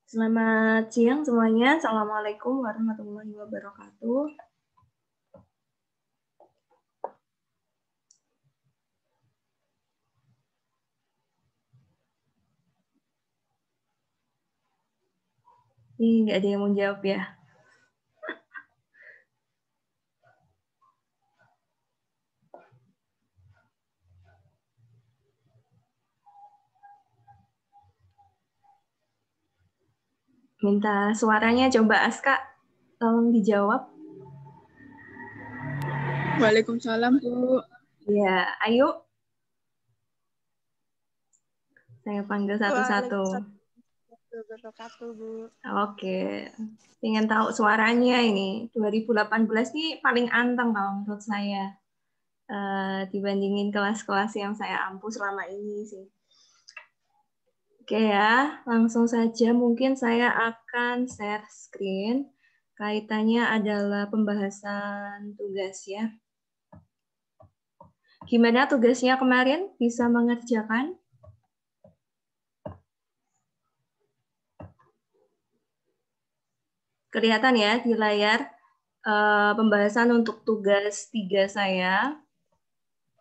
Selamat siang semuanya. Assalamualaikum warahmatullahi wabarakatuh. Ini nggak ada yang mau jawab ya. Minta suaranya coba Aska, tolong dijawab. Waalaikumsalam, Bu. Ya, ayo. Saya panggil satu-satu. Wabarakatuh, Bu. Oke. Ingin tahu suaranya ini. 2018 ini paling anteng kalau menurut saya. Dibandingin kelas-kelas yang saya ampu selama ini sih. Oke ya, langsung saja mungkin saya akan share screen. Kaitannya adalah pembahasan tugas ya. Gimana tugasnya kemarin? Bisa mengerjakan? Kelihatan ya di layar pembahasan untuk tugas 3 saya.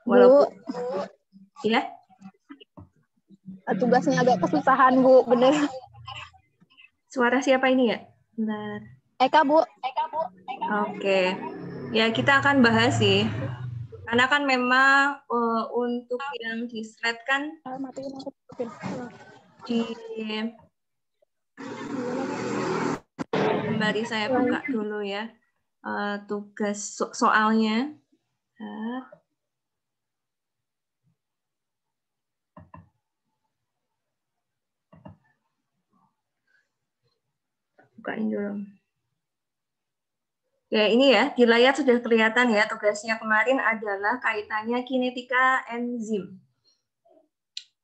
Walaupun ya. Tugasnya agak kesusahan, Bu. Bener. Suara siapa ini ya? Bentar. Eka, Bu. Oke. Ya, kita akan bahas sih. Karena kan memang untuk yang di slide kan kembali saya buka dulu ya tugas soalnya. Bukain dulu. Ya, ini ya, di layar sudah kelihatan ya, tugasnya kemarin adalah kaitannya kinetika enzim.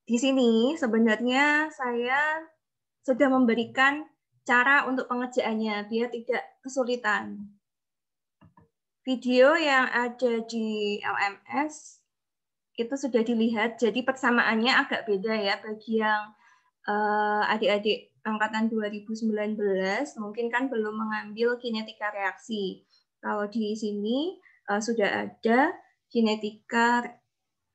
Di sini sebenarnya saya sudah memberikan cara untuk pengerjaannya, biar tidak kesulitan. Video yang ada di LMS itu sudah dilihat, jadi persamaannya agak beda ya, bagi yang adik-adik angkatan 2019 mungkin kan belum mengambil kinetika reaksi. Kalau di sini sudah ada kinetika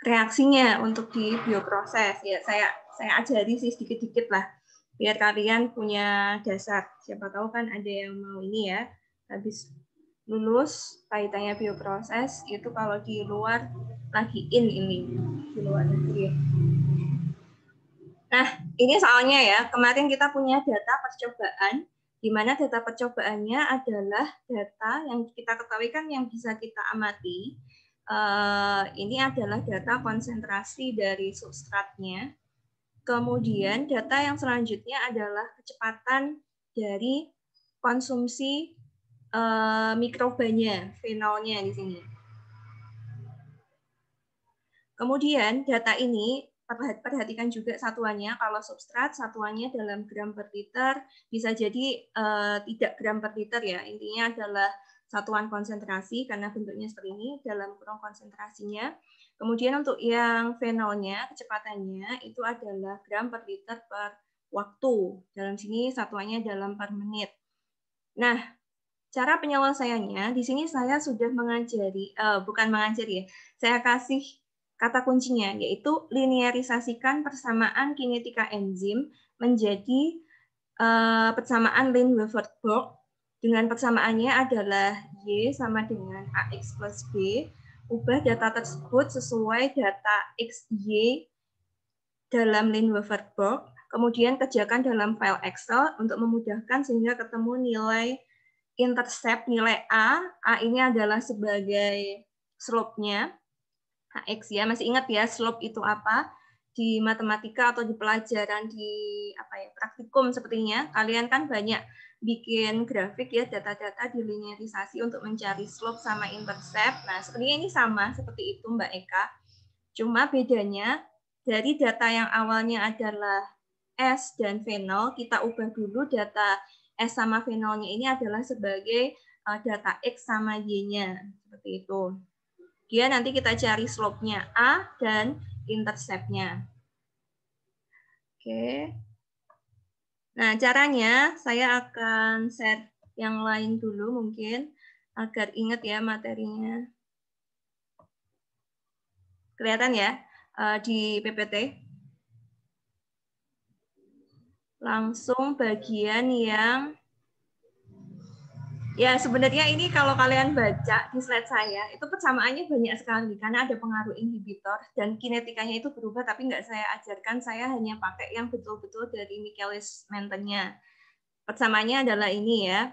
reaksinya untuk di bioproses ya. Saya ajari sih sedikit-sedikit lah biar kalian punya dasar. Siapa tahu kan ada yang mau ini ya. Habis lulus kaitannya bioproses itu kalau di luar lagi ini di luar negeri. Nah, ini soalnya ya, kemarin kita punya data percobaan, di mana data percobaannya adalah data yang kita ketahui kan yang bisa kita amati. Ini adalah data konsentrasi dari substratnya. Kemudian data yang selanjutnya adalah kecepatan dari konsumsi mikrobanya, fenolnya di sini. Kemudian data ini perhatikan juga satuannya, kalau substrat satuannya dalam gram per liter, bisa jadi tidak gram per liter ya, intinya adalah satuan konsentrasi karena bentuknya seperti ini dalam kurung konsentrasinya. Kemudian untuk yang fenolnya, kecepatannya itu adalah gram per liter per waktu, dalam sini satuannya dalam per menit. Nah, cara penyelesaiannya, di sini saya sudah mengajari, bukan mengajari ya, saya kasih kata kuncinya, yaitu linearisasikan persamaan kinetika enzim menjadi persamaan Lin-Weaver-Burk dengan persamaannya adalah Y sama dengan AX plus B. Ubah data tersebut sesuai data XY dalam Lin-Weaver-Burk, kemudian kerjakan dalam file Excel untuk memudahkan sehingga ketemu nilai intercept, nilai A ini adalah sebagai slope-nya, HX ya, masih ingat ya slope itu apa? Di matematika atau di pelajaran di praktikum sepertinya, kalian kan banyak bikin grafik ya, data-data dilinearisasi untuk mencari slope sama intercept. Nah, sepertinya ini sama seperti itu Mbak Eka. Cuma bedanya dari data yang awalnya adalah S dan fenol, kita ubah dulu data S sama fenolnya ini adalah sebagai data X sama Y-nya. Seperti itu. Dia nanti kita cari slope-nya A dan intercept-nya. Oke. Nah, caranya saya akan share yang lain dulu mungkin agar ingat ya materinya. Kelihatan ya di PPT? Langsung bagian yang ya sebenarnya ini kalau kalian baca di slide saya itu persamaannya banyak sekali karena ada pengaruh inhibitor dan kinetikanya itu berubah tapi nggak saya ajarkan, saya hanya pakai yang betul-betul dari Michaelis-Mentonnya. Persamaannya adalah ini ya,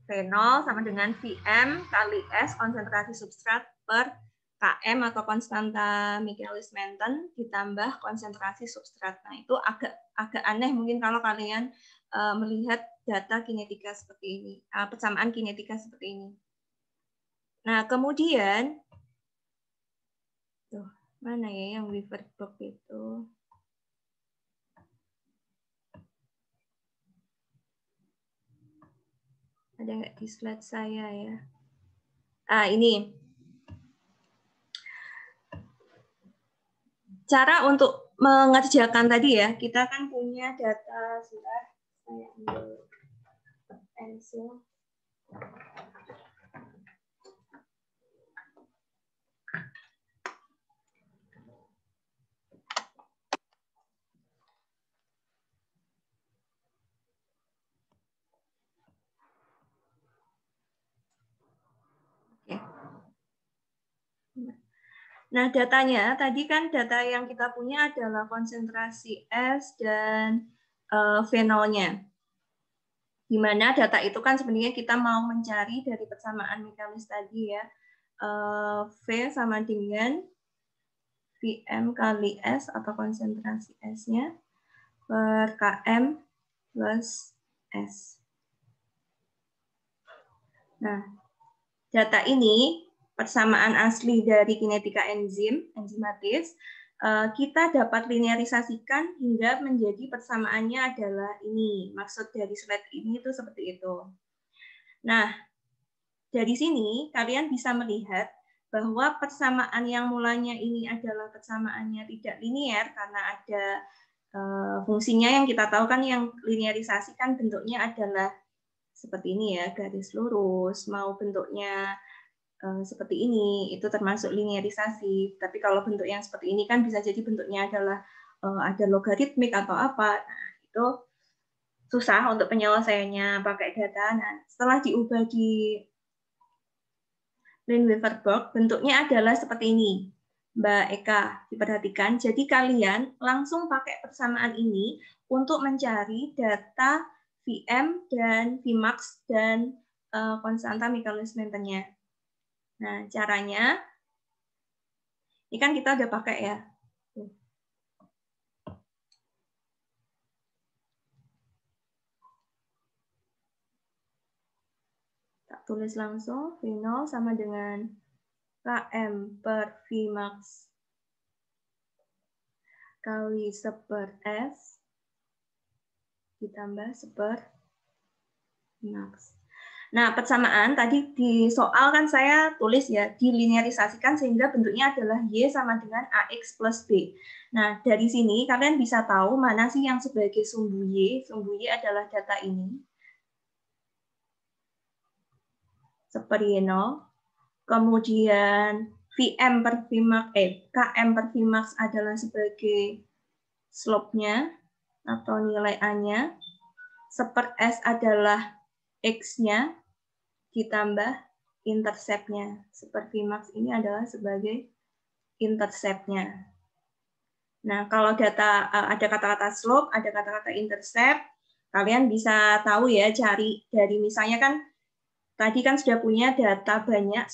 V0 sama dengan Vm kali S konsentrasi substrat per Km atau konstanta Michaelis-Menten ditambah konsentrasi substrat. Nah, itu agak aneh mungkin kalau kalian melihat data kinetika seperti ini, persamaan kinetika seperti ini. Nah, kemudian tuh, mana ya yang Weaver-Burg itu? Ada nggak di slide saya ya? Ini. Cara untuk mengerjakan tadi ya, kita kan punya data, sebentar, saya ambil pensil. Nah, datanya tadi kan data yang kita punya adalah konsentrasi S dan fenolnya. Di mana data itu kan sebenarnya kita mau mencari dari persamaan Michaelis tadi ya. V sama dengan Vm kali S atau konsentrasi S-nya per Km plus S. Nah, data ini persamaan asli dari kinetika enzimatis, kita dapat linearisasikan hingga menjadi persamaannya adalah ini. Maksud dari slide ini itu seperti itu. Nah, dari sini kalian bisa melihat bahwa persamaan yang mulanya ini adalah persamaannya tidak linear karena ada fungsinya yang kita tahu kan, yang linearisasi kan bentuknya adalah seperti ini ya, garis lurus, mau bentuknya seperti ini, itu termasuk linearisasi. Tapi kalau bentuk yang seperti ini kan bisa jadi bentuknya adalah ada logaritmik atau apa. Nah, itu susah untuk penyelesaiannya pakai data. Nah, setelah diubah di Lineweaver-Burg, bentuknya adalah seperti ini. Mbak Eka, diperhatikan. Jadi kalian langsung pakai persamaan ini untuk mencari data Vm dan Vmax dan konstanta Michaelis-Mentennya. Nah, caranya, ini kan kita udah pakai ya. Tak tulis langsung, V0 sama dengan Km per Vmax kali 1/S ditambah 1/Vmax. Nah, persamaan tadi di soal kan saya tulis ya, dilinearisasikan sehingga bentuknya adalah Y sama dengan AX plus B. Nah, dari sini kalian bisa tahu mana sih yang sebagai sumbu Y. Sumbu Y adalah data ini. 1/Y0. Kemudian Vm per Vmax, Km per Vmax adalah sebagai slope-nya atau nilai A-nya. 1/S adalah X-nya ditambah intercept-nya. 1/Vmax ini adalah sebagai intercept-nya. Nah, kalau data ada kata-kata slope, ada kata-kata intercept, kalian bisa tahu ya, cari dari misalnya kan tadi kan sudah punya data banyak,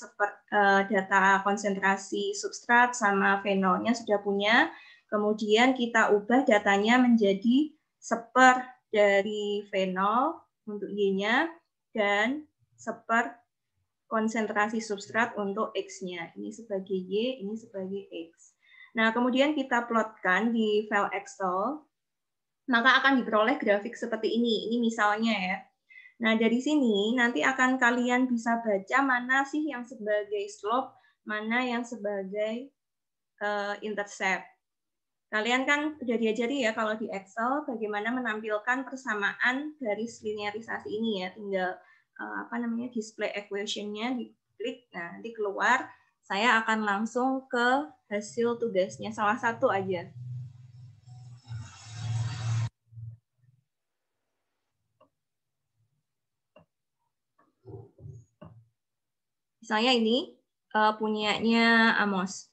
data konsentrasi substrat sama fenolnya sudah punya. Kemudian kita ubah datanya menjadi 1/, dari fenol untuk Y-nya dan 1/, konsentrasi substrat untuk X-nya. Ini sebagai Y, ini sebagai X. Nah, kemudian kita plotkan di file Excel, maka akan diperoleh grafik seperti ini. Ini misalnya ya. Nah, dari sini nanti akan kalian bisa baca mana sih yang sebagai slope, mana yang sebagai intercept. Kalian kan udah diajari ya kalau di Excel bagaimana menampilkan persamaan garis linearisasi ini ya. Tinggal display equation-nya, diklik, nah nanti keluar. Saya akan langsung ke hasil tugasnya, salah satu aja. Misalnya ini punyanya Amos.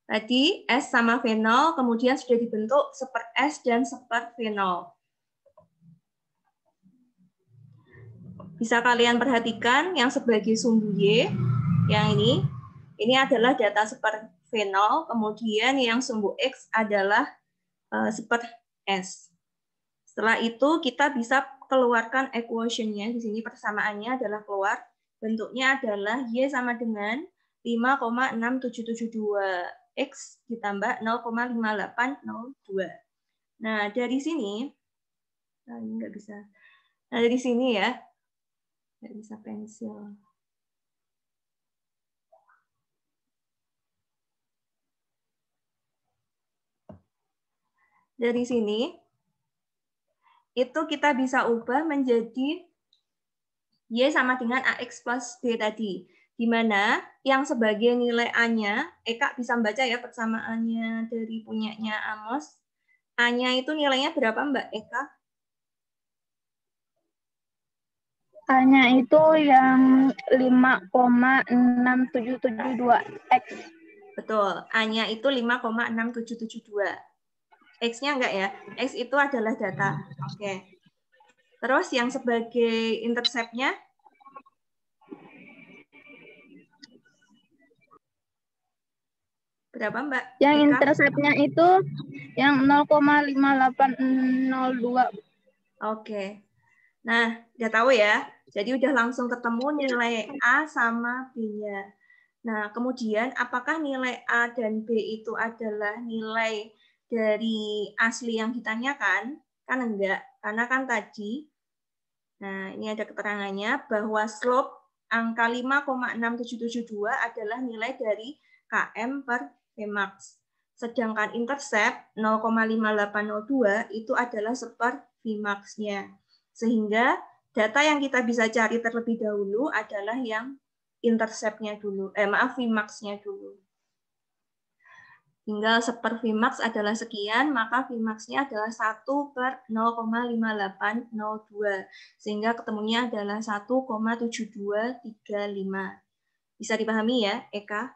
Tadi S sama V0, kemudian sudah dibentuk S dan V0. Bisa kalian perhatikan yang sebagai sumbu Y, yang ini adalah data V0, kemudian yang sumbu X adalah S. Setelah itu kita bisa keluarkan equation-nya, di sini persamaannya adalah keluar, bentuknya adalah Y sama dengan 5,6772. X ditambah 0,5802. Nah, dari sini, ini nggak bisa. Nah, dari sini ya, nggak bisa pensil. Dari sini, itu kita bisa ubah menjadi Y sama dengan AX plus B tadi. Di mana yang sebagai nilai A-nya, Kak bisa membaca ya persamaannya dari punyanya Amos. A-nya itu nilainya berapa Mbak Eka? A-nya itu yang 5,6772 X. Betul, A-nya itu 5,6772. X-nya enggak ya? X itu adalah data. Oke. Terus yang sebagai intercept-nya? Berapa Mbak? Yang Eka? intercept-nya itu yang 0,5802. Oke. Nah, udah tahu ya. Jadi udah langsung ketemu nilai A sama B-nya. Nah, kemudian apakah nilai A dan B itu adalah nilai dari asli yang ditanyakan? Kan enggak, karena kan tadi, nah ini ada keterangannya bahwa slope angka 5,6772 adalah nilai dari KM per Vmax. Sedangkan intercept 0,5802 itu adalah Vmax-nya. Sehingga data yang kita bisa cari terlebih dahulu adalah yang intercept-nya dulu. Vmax-nya dulu. Tinggal Vmax adalah sekian, maka Vmax-nya adalah 1/0,5802. Sehingga ketemunya adalah 1,7235. Bisa dipahami ya, Eka?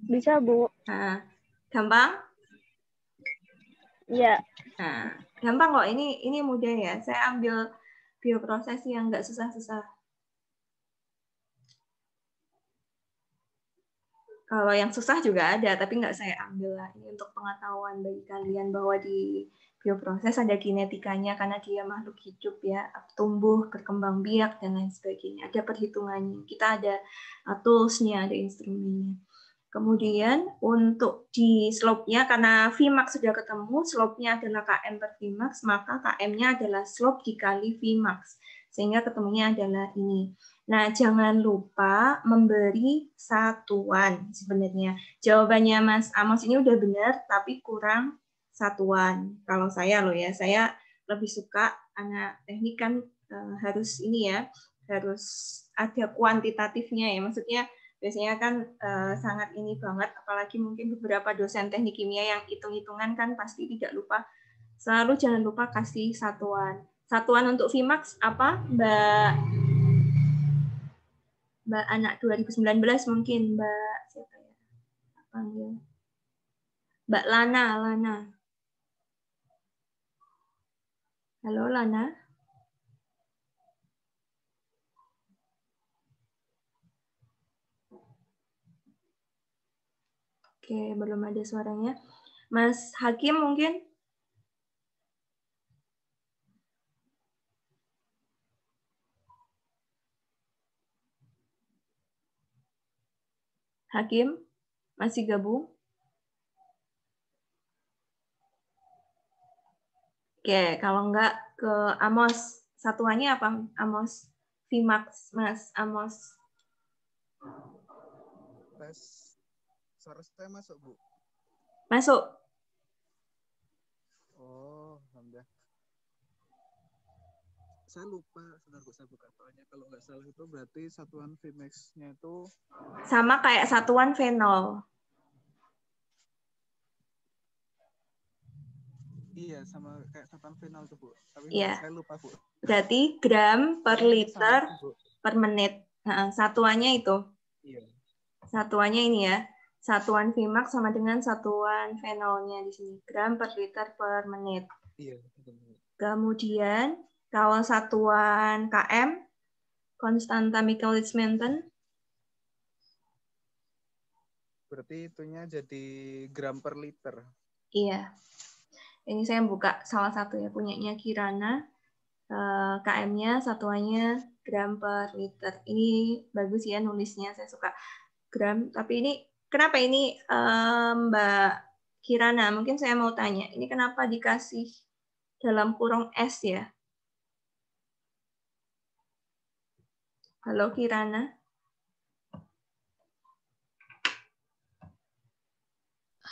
Bisa, Bu. Nah, gampang? Iya. Nah, gampang kok. Ini mudah ya. Saya ambil bioproses yang nggak susah-susah. Kalau yang susah juga ada, tapi nggak saya ambil lah. Ini untuk pengetahuan bagi kalian bahwa di bioproses ada kinetikanya karena dia makhluk hidup ya, tumbuh, berkembang biak, dan lain sebagainya. Ada perhitungannya. Kita ada tools-nya, ada instrumennya. Kemudian untuk di slope-nya, karena Vmax sudah ketemu, slope-nya adalah Km per Vmax, maka Km-nya adalah slope dikali Vmax. Sehingga ketemunya adalah ini. Nah, jangan lupa memberi satuan sebenarnya. Jawabannya Mas Amos ini udah benar, tapi kurang satuan. Kalau saya loh ya, saya lebih suka anak teknik kan harus ini ya, harus ada kuantitatifnya ya. Maksudnya biasanya kan sangat ini banget, apalagi mungkin beberapa dosen teknik kimia yang hitung-hitungan kan pasti tidak lupa. Selalu jangan lupa kasih satuan. Satuan untuk Vmax apa, Mbak anak 2019 mungkin, Mbak siapa ya? Panggil. Mbak Lana. Halo Lana. Oke, belum ada suaranya. Mas Hakim mungkin? Hakim? Masih gabung? Oke, kalau enggak ke Amos. Satuannya apa, Amos? Vmax, Mas Amos. tes. Suara saya masuk, Bu? Masuk. Oh, alhamdulillah. Saya lupa, sebentar saya buka soalnya. Kalau nggak salah itu berarti satuan Vmax-nya itu sama kayak satuan fenol. Iya, sama kayak satuan fenol tuh, Bu. Tapi Iya. saya lupa, Bu. Berarti gram per liter Sama, per menit. Nah, satuannya itu. Iya. Satuannya ini ya. Satuan Vmax sama dengan satuan fenolnya di sini. Gram per liter per menit. Iya. Kemudian kalau satuan km, konstanta Michaelis-Menten. Berarti itunya jadi gram per liter. Iya. Ini saya buka salah satu ya, punyanya Kirana. KM-nya satuannya gram per liter. Ini bagus ya nulisnya, saya suka gram. Tapi ini kenapa ini Mbak Kirana? Mungkin saya mau tanya, ini kenapa dikasih dalam kurung S ya? Halo Kirana.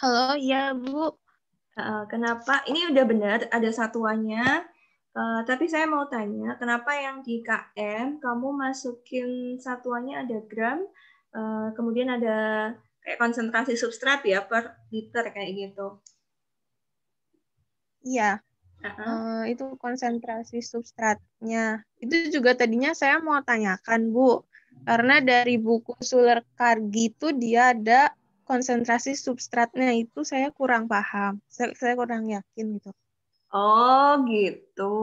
Halo, iya Bu. Kenapa? Ini udah benar ada satuannya. Tapi saya mau tanya, kenapa yang di KM kamu masukin satuannya ada gram, kemudian ada kayak konsentrasi substrat ya per liter kayak gitu. Iya, itu konsentrasi substratnya. Itu juga tadinya saya mau tanyakan, Bu. Karena dari buku Suler-Kargi itu dia ada konsentrasi substratnya, itu saya kurang paham. Saya kurang yakin gitu. Oh gitu.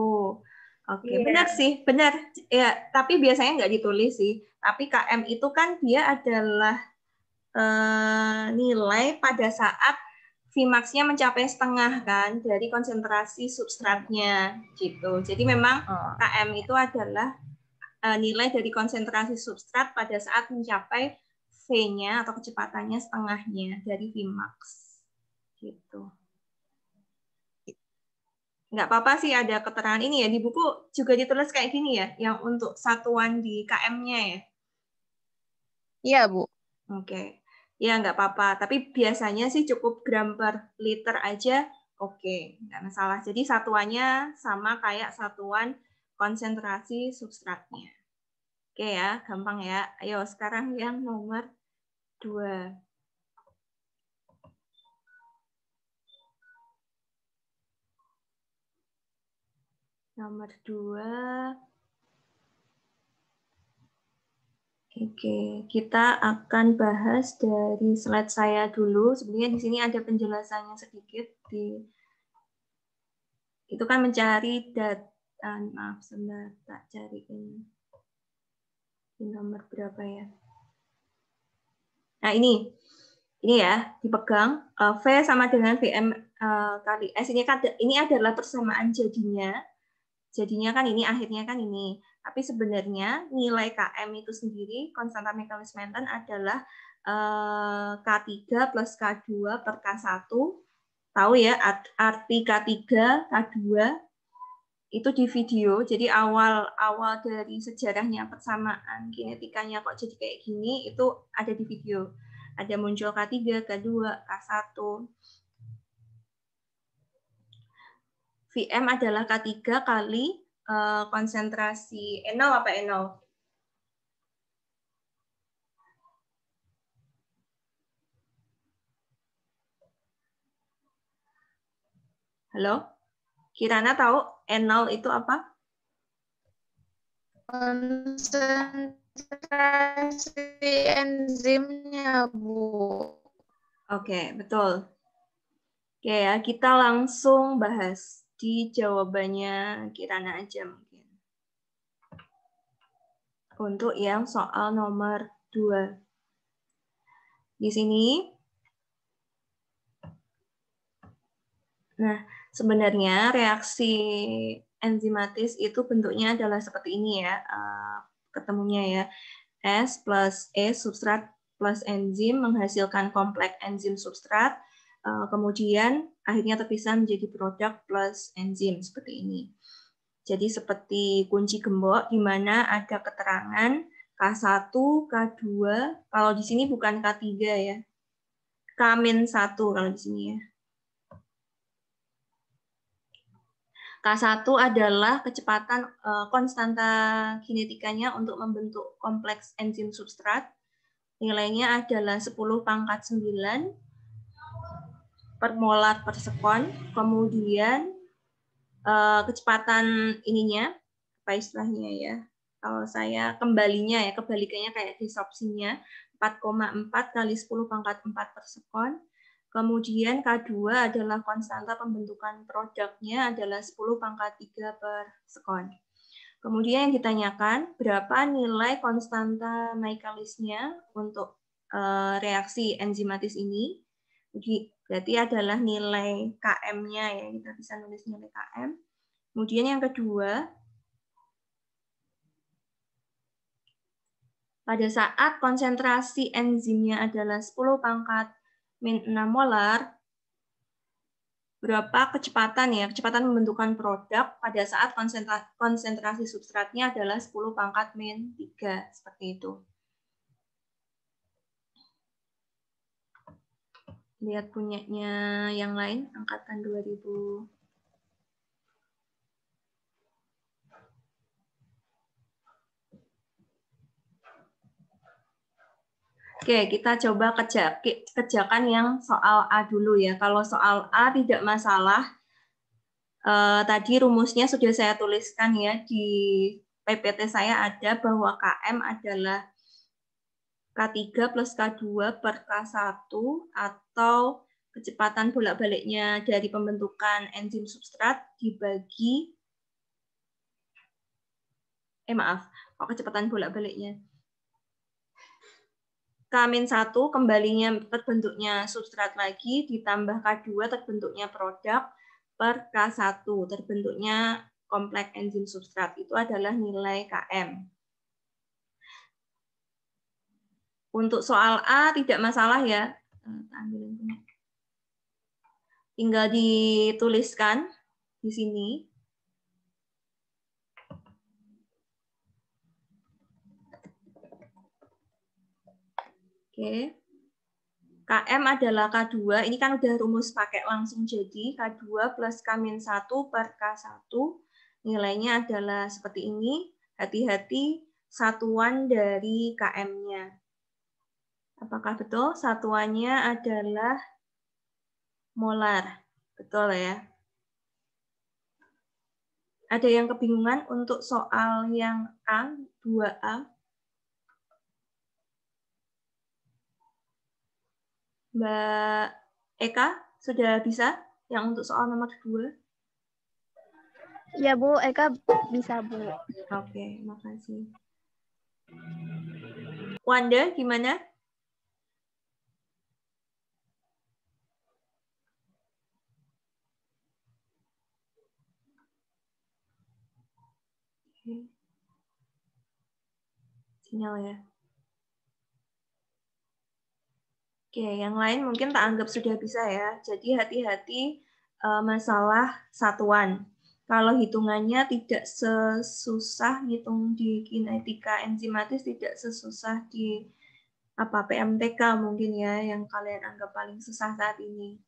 Oke, Iya. benar sih, benar. Ya, tapi biasanya nggak ditulis sih. Tapi KM itu kan dia adalah nilai pada saat Vmax-nya mencapai setengah kan dari konsentrasi substratnya gitu. Jadi memang KM itu adalah nilai dari konsentrasi substrat pada saat mencapai V-nya atau kecepatannya setengahnya dari Vmax gitu. Nggak apa-apa sih ada keterangan ini ya, di buku juga ditulis kayak gini ya, yang untuk satuan di KM-nya ya. Iya, Bu. Oke. Ya, nggak apa-apa. Tapi biasanya sih cukup gram per liter aja. Oke, nggak masalah. Jadi satuannya sama kayak satuan konsentrasi substratnya. Oke ya, gampang ya. Ayo sekarang yang nomor 2. Nomor 2. Oke, kita akan bahas dari slide saya dulu. Sebenarnya di sini ada penjelasannya sedikit. Itu kan mencari data, maaf sebentar, tak cariin. Di nomor berapa ya? Nah ini ya, dipegang. V sama dengan Vm kali S. Ini adalah persamaan jadinya. Jadinya kan ini, akhirnya kan ini. Tapi sebenarnya nilai Km itu sendiri, konstanta Michaelis-Menten adalah K3 plus K2 per K1. Tahu ya, arti K3, K2 itu di video. Jadi awal dari sejarahnya persamaan kinetikanya kok jadi kayak gini, itu ada di video. Ada muncul K3, K2, K1. Vm adalah K3 kali konsentrasi N0 apa N0? Halo? Kirana tahu N0 itu apa? Konsentrasi enzimnya, Bu. Oke, betul. Oke ya, kita langsung bahas di jawabannya Kirana aja mungkin. Untuk yang soal nomor 2. Di sini, nah sebenarnya reaksi enzimatis itu bentuknya adalah seperti ini ya, ketemunya ya. S plus E substrat plus enzim menghasilkan kompleks enzim substrat, kemudian akhirnya terpisah menjadi produk plus enzim seperti ini. Jadi seperti kunci gembok di mana ada keterangan K1, K2, kalau di sini bukan K3 ya. K-1 kalau di sini ya. K1 adalah kecepatan konstanta kinetikanya untuk membentuk kompleks enzim substrat. Nilainya adalah 10⁹ per molar per sekon. Kemudian kecepatan ininya, apa istilahnya ya? Kalau saya kembalinya ya, kebalikannya kayak disopsinya, 4,4 kali 10⁴ per sekon. Kemudian K2 adalah konstanta pembentukan produknya adalah 10⁻³ per sekon. Kemudian yang ditanyakan, berapa nilai konstanta Michaelisnya untuk reaksi enzimatis ini? Berarti adalah nilai Km-nya ya, kita bisa nulis nilai Km. Kemudian yang kedua, pada saat konsentrasi enzimnya adalah 10⁻⁻⁶ molar, berapa kecepatan ya, kecepatan pembentukan produk pada saat konsentrasi substratnya adalah 10⁻⁻�3, seperti itu. Lihat punyanya yang lain, angkatan 2000. Oke, kita coba kerjakan yang soal A dulu ya. Kalau soal A tidak masalah. Tadi rumusnya sudah saya tuliskan ya. Di PPT saya ada bahwa Km adalah K3 plus K2 per K1 atau kecepatan bolak-baliknya dari pembentukan enzim substrat dibagi kecepatan bolak-baliknya. K-1 kembalinya terbentuknya substrat lagi, ditambah K2 terbentuknya produk, per K1 terbentuknya kompleks enzim substrat. Itu adalah nilai Km. Untuk soal A tidak masalah ya. Tinggal dituliskan di sini. Oke. Km adalah K2, ini kan udah rumus pakai langsung jadi, K2 plus K-1 per K1, nilainya adalah seperti ini, hati-hati satuan dari Km-nya. Apakah betul? Satuannya adalah molar, betul ya? Ada yang kebingungan untuk soal yang A, 2A? Mbak Eka, sudah bisa yang untuk soal nomor 2? Ya Bu, Eka bisa Bu. Oke, makasih. Wanda, gimana? Sinyal ya. Oke, yang lain mungkin tak anggap sudah bisa ya. Jadi hati-hati masalah satuan. Kalau hitungannya tidak sesusah hitung di kinetika enzimatis, tidak sesusah di PMTK mungkin ya, yang kalian anggap paling susah saat ini.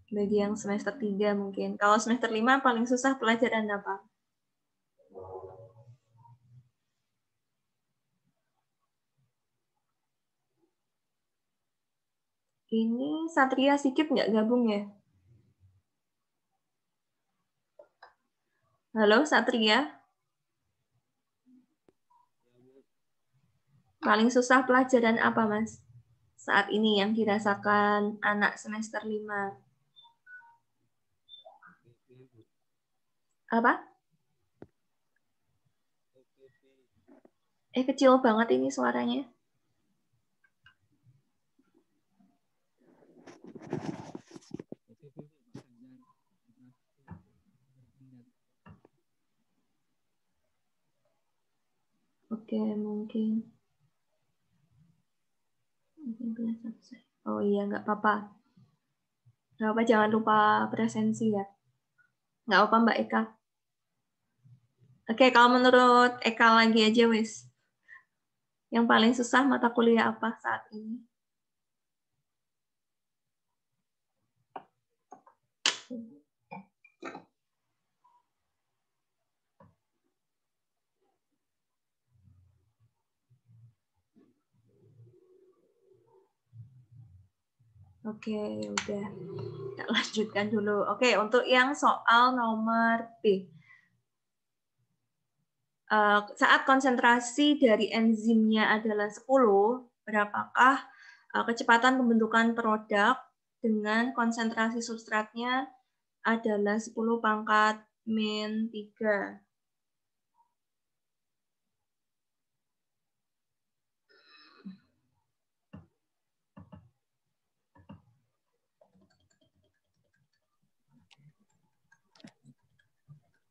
Bagi yang semester 3 mungkin. Kalau semester 5 paling susah pelajaran apa? Ini Satria Sikit nggak gabung ya? Halo Satria? Paling susah pelajaran apa Mas? Saat ini yang dirasakan anak semester 5. Apa? Kecil banget ini suaranya. Oke, mungkin. Oh iya, nggak apa-apa. Nggak apa, jangan lupa presensi ya. Nggak apa Mbak Eka. Oke, kalau menurut Eka lagi aja, wis. Yang paling susah mata kuliah apa saat ini? Oke, udah. Kita lanjutkan dulu. Oke, untuk yang soal nomor B. Saat konsentrasi dari enzimnya adalah 10, berapakah kecepatan pembentukan produk dengan konsentrasi substratnya adalah 10 pangkat min 3.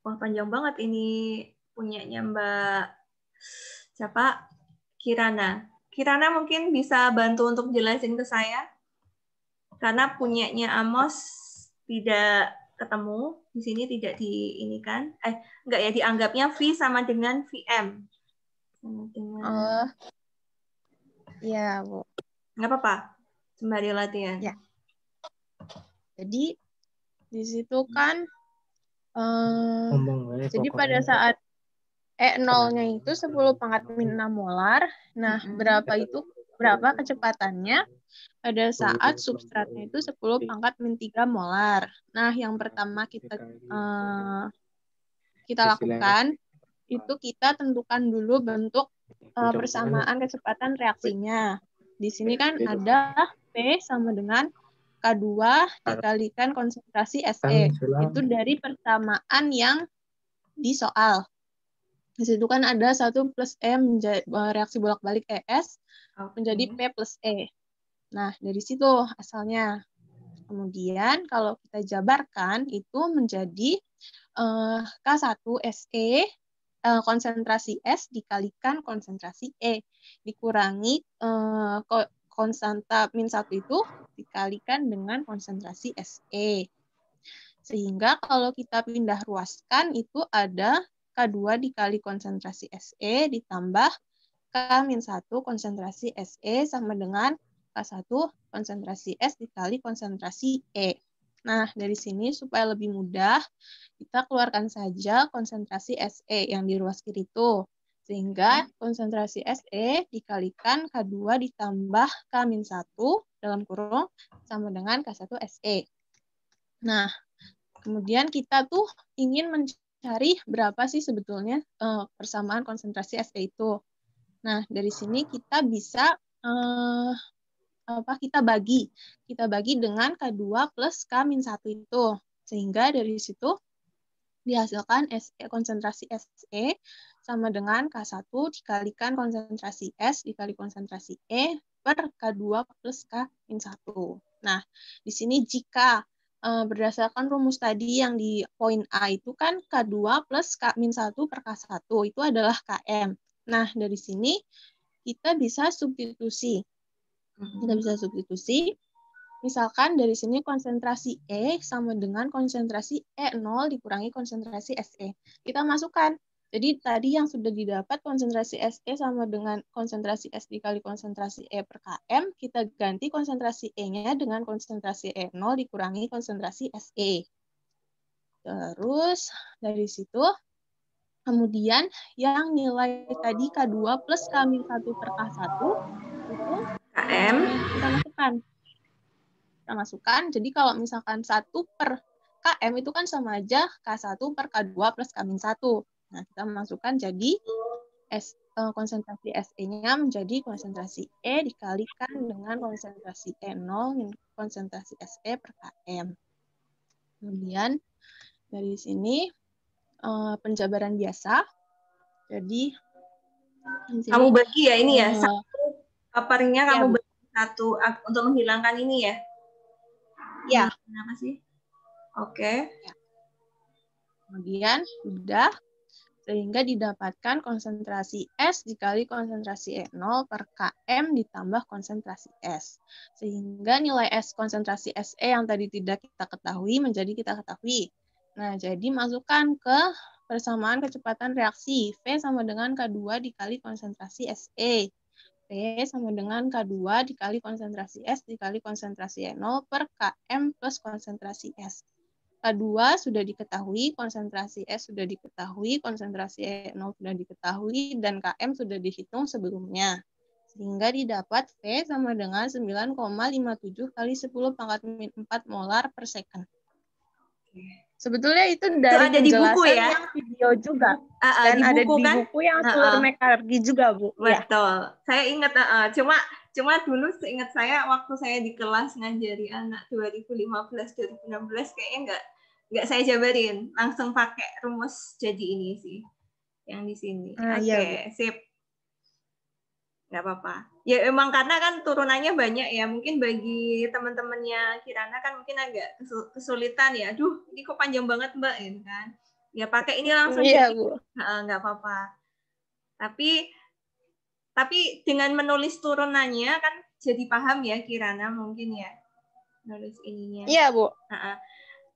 Wah, panjang banget ini punyanya Mbak siapa? Kirana. Kirana mungkin bisa bantu untuk jelasin ke saya? Karena punyanya Amos tidak ketemu, di sini tidak diinikan. Enggak ya, dianggapnya V sama dengan VM. Sama dengan... Iya, Bu. Nggak apa-apa, sembari latihan. Ya. Jadi, di situ kan jadi pada saat E0-nya itu 10 pangkat min 6 molar. Nah, berapa kecepatannya pada saat substratnya itu 10 pangkat min 3 molar. Nah, yang pertama kita lakukan itu kita tentukan dulu bentuk persamaan kecepatan reaksinya. Di sini kan ada P sama dengan K2 dikalikan konsentrasi SE. Itu dari persamaan yang di soal. Di situ kan ada 1 plus E reaksi bolak-balik ES menjadi P plus E. Nah, dari situ asalnya. Kemudian kalau kita jabarkan itu menjadi K1 SE konsentrasi S dikalikan konsentrasi E dikurangi konstanta min 1 itu dikalikan dengan konsentrasi SE. Sehingga kalau kita pindah ruaskan itu ada K2 dikali konsentrasi SE ditambah K-1 konsentrasi SE sama dengan K1 konsentrasi S dikali konsentrasi E. Nah, dari sini supaya lebih mudah, kita keluarkan saja konsentrasi SE yang di ruas kiri itu. Sehingga konsentrasi SE dikalikan K2 ditambah K-1 dalam kurung sama dengan K1 SE. Nah, kemudian kita tuh ingin mencari berapa sih sebetulnya persamaan konsentrasi SE itu. Nah, dari sini kita bisa kita bagi dengan K2 plus K-1 itu. Sehingga dari situ dihasilkan konsentrasi SE sama dengan K1 dikalikan konsentrasi S dikali konsentrasi E per K2 plus K-1. Nah, di sini jika berdasarkan rumus tadi yang di poin A itu kan K2 plus K-1 per K1 itu adalah KM. Nah, dari sini kita bisa substitusi. Misalkan dari sini konsentrasi E sama dengan konsentrasi E0 dikurangi konsentrasi SE. Kita masukkan. Jadi tadi yang sudah didapat konsentrasi SE sama dengan konsentrasi S dikali konsentrasi E per KM, kita ganti konsentrasi E-nya dengan konsentrasi E0 dikurangi konsentrasi SE. Terus dari situ, kemudian yang nilai tadi K2 plus K-1 per K1 itu KM kita masukkan. Jadi kalau misalkan 1 per KM itu kan sama aja K1 per K2 plus K-1. Nah, kita masukkan jadi konsentrasi SE-nya menjadi konsentrasi E dikalikan dengan konsentrasi E0 min konsentrasi SE per KM. Kemudian dari sini penjabaran biasa. Jadi kamu bagi ya ini ya, satu papernya kamu bagi satu untuk menghilangkan ini ya? Ya. Kenapa sih? Oke. Ya. Kemudian sudah sehingga didapatkan konsentrasi S dikali konsentrasi E0 per KM ditambah konsentrasi S. Sehingga nilai S konsentrasi SE yang tadi tidak kita ketahui menjadi kita ketahui. Nah, jadi masukkan ke persamaan kecepatan reaksi. V sama dengan K2 dikali konsentrasi SE. P sama dengan K2 dikali konsentrasi S dikali konsentrasi E0 per Km plus konsentrasi S. K2 sudah diketahui, konsentrasi S sudah diketahui, konsentrasi E0 sudah diketahui, dan Km sudah dihitung sebelumnya. Sehingga didapat V sama dengan 9,57 kali 10 pangkat min 4 molar per second. Sebetulnya itu dari ada di buku penjelasan ya? yang video juga. Dan di ada buku, di kan? buku yang Suler Mekargi juga, Bu. Betul. Ya. Saya ingat, cuma dulu seingat saya waktu saya di kelas ngajari anak 2015-2016 kayaknya nggak saya jabarin, langsung pakai rumus jadi ini sih yang di sini. Oke, iya, sip. Nggak apa-apa. Ya emang karena kan turunannya banyak ya. Mungkin bagi teman-temannya Kirana kan mungkin agak kesulitan ya. Aduh, ini kok panjang banget Mbak, gitu kan. Ya pakai ini langsung. Iya, Bu. Nggak apa-apa. Tapi dengan menulis turunannya kan jadi paham ya Kirana mungkin ya. Nulis ininya. Iya, Bu.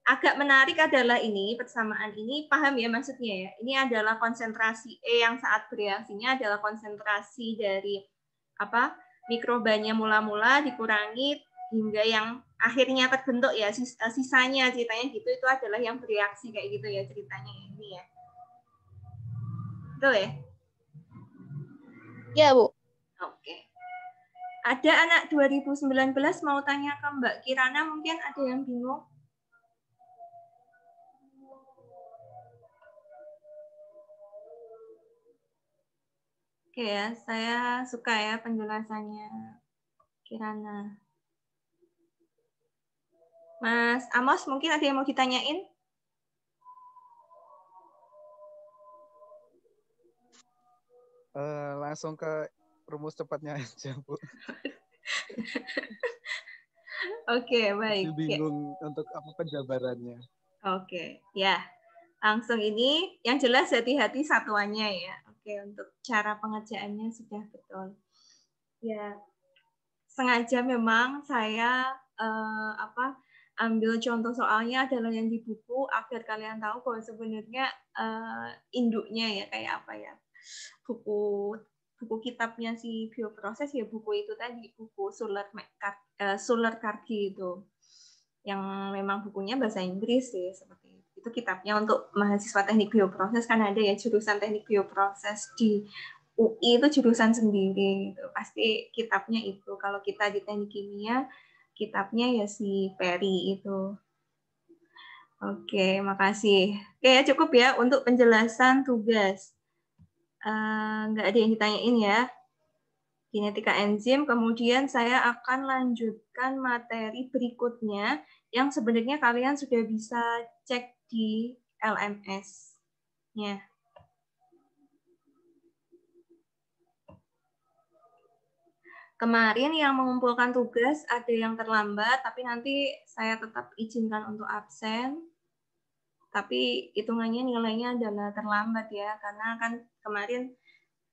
Agak menarik adalah ini, persamaan ini, paham ya maksudnya ya? Ini adalah konsentrasi E yang saat bereaksinya adalah konsentrasi dari mikrobanya mula-mula dikurangi hingga yang akhirnya terbentuk ya, sisanya ceritanya gitu, itu adalah yang bereaksi kayak gitu ya ceritanya ini ya. Betul ya? Iya, Bu. Oke. Ada anak 2019 mau tanya ke Mbak Kirana, mungkin ada yang bingung? Oke ya, saya suka ya penjelasannya Kirana. Mas Amos, mungkin ada yang mau ditanyain? Langsung ke rumus cepatnya aja, Bu. Oke, baik. Masih bingung untuk apa penjabarannya. Oke, ya. Langsung ini, yang jelas hati-hati satuannya ya. Oke, untuk cara pengerjaannya sudah betul. Ya, sengaja memang saya ambil contoh soalnya adalah yang di buku agar kalian tahu bahwa sebenarnya induknya ya kayak apa ya. Buku kitabnya si bioproses ya buku itu tadi, buku Suler-Kargi itu. Yang memang bukunya bahasa Inggris sih seperti itu. Itu kitabnya untuk mahasiswa teknik bioproses, kan ada ya jurusan teknik bioproses di UI itu jurusan sendiri gitu. Pasti kitabnya itu. Kalau kita di teknik kimia, kitabnya ya si Perry itu. Oke, makasih. Oke, cukup ya untuk penjelasan tugas. Nggak ada yang ditanyain ya. Kinetika enzim, kemudian saya akan lanjutkan materi berikutnya yang sebenarnya kalian sudah bisa cek di LMS-nya. Kemarin yang mengumpulkan tugas ada yang terlambat, tapi nanti saya tetap izinkan untuk absen. Tapi hitungannya nilainya adalah terlambat ya, karena kan kemarin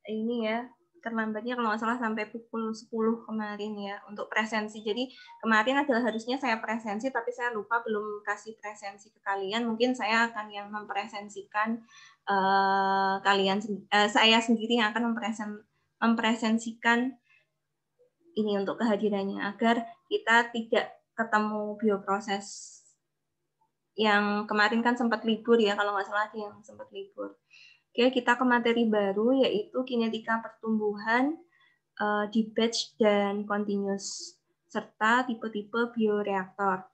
ini ya, terlambatnya kalau nggak salah sampai pukul 10 kemarin ya untuk presensi. Jadi kemarin adalah harusnya saya presensi, tapi saya lupa belum kasih presensi ke kalian. Mungkin saya akan yang mempresensikan saya sendiri yang akan mempresensikan ini untuk kehadirannya agar kita tidak ketemu bioproses yang kemarin kan sempat libur ya, kalau nggak salah yang sempat libur. Oke, kita ke materi baru yaitu kinetika pertumbuhan di batch dan continuous serta tipe-tipe bioreaktor.